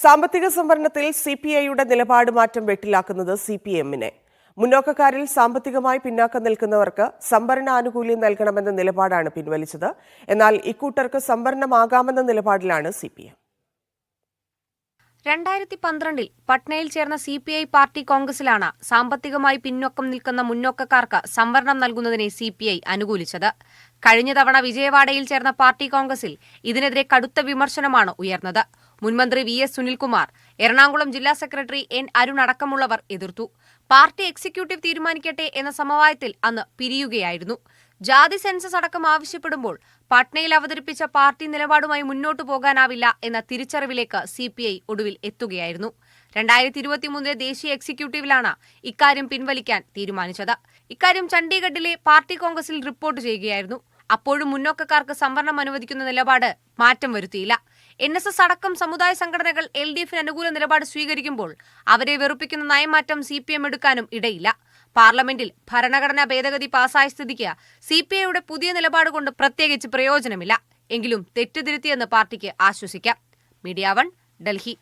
സാമ്പത്തിക സംവരണത്തിൽ സിപിഐയുടെ നിലപാട് മാറ്റം വെട്ടിലാക്കുന്നത് സിപിഎമ്മിനെ. മുന്നോക്കക്കാരിൽ സാമ്പത്തികമായി പിന്നാക്കം നിൽക്കുന്നവർക്ക് സംവരണ ആനുകൂല്യം നൽകണമെന്ന നിലപാടാണ് പിൻവലിച്ചത്. എന്നാൽ ഇക്കൂട്ടർക്ക് സംവരണമാകാമെന്ന നിലപാടിലാണ് സിപിഎം. 2012 പട്നയിൽ ചേർന്ന സിപിഐ പാർട്ടി കോൺഗ്രസിലാണ് സാമ്പത്തികമായി പിന്നോക്കം നിൽക്കുന്ന മുന്നോക്കക്കാർക്ക് സംവരണം നൽകുന്നതിനെ സിപിഐ അനുകൂലിച്ചത്. കഴിഞ്ഞ തവണ വിജയവാഡയിൽ ചേർന്ന പാർട്ടി കോൺഗ്രസിൽ ഇതിനെതിരെ കടുത്ത വിമർശനമാണ് ഉയർന്നത്. മുൻമന്ത്രി വി.എസ്. സുനിൽകുമാർ, എറണാകുളം ജില്ലാ സെക്രട്ടറി എൻ. അരുൺ അടക്കമുള്ളവർ എതിർത്തു. പാർട്ടി എക്സിക്യൂട്ടീവ് തീരുമാനിക്കട്ടെ എന്ന സമവായത്തിൽ അന്ന് പിരിയുകയായിരുന്നു. ജാതി സെൻസസ് അടക്കം ആവശ്യപ്പെടുമ്പോൾ പട്നയിൽ അവതരിപ്പിച്ച പാർട്ടി നിലപാടുമായി മുന്നോട്ടു പോകാനാവില്ല എന്ന തിരിച്ചറിവിലേക്ക് സിപിഐ ഒടുവിൽ എത്തുകയായിരുന്നു. 2023 ദേശീയ എക്സിക്യൂട്ടീവിലാണ് ഇക്കാര്യം പിൻവലിക്കാൻ തീരുമാനിച്ചത്. ഇക്കാര്യം ചണ്ഡീഗഡിലെ പാർട്ടി കോൺഗ്രസിൽ റിപ്പോർട്ട് ചെയ്യുകയായിരുന്നു. അപ്പോഴും മുന്നോക്കക്കാർക്ക് സംവരണം അനുവദിക്കുന്ന നിലപാട് മാറ്റം വരുത്തിയില്ല. NSS അടക്കം സമുദായ സംഘടനകൾ LDFന് അനുകൂല നിലപാട് സ്വീകരിക്കുമ്പോൾ അവരെ വെറുപ്പിക്കുന്ന നയമാറ്റം CPM എടുക്കാനും ഇടയില്ല. പാർലമെന്റിൽ ഭരണഘടനാ ഭേദഗതി പാസായ സ്ഥിതിക്ക് CPIയുടെ പുതിയ നിലപാട് കൊണ്ട് പ്രത്യേകിച്ച് പ്രയോജനമില്ല. എങ്കിലും തെറ്റുതിരുത്തിയെന്ന് പാർട്ടിക്ക് ആശ്വസിക്കാം. മീഡിയ 1, ഡൽഹി.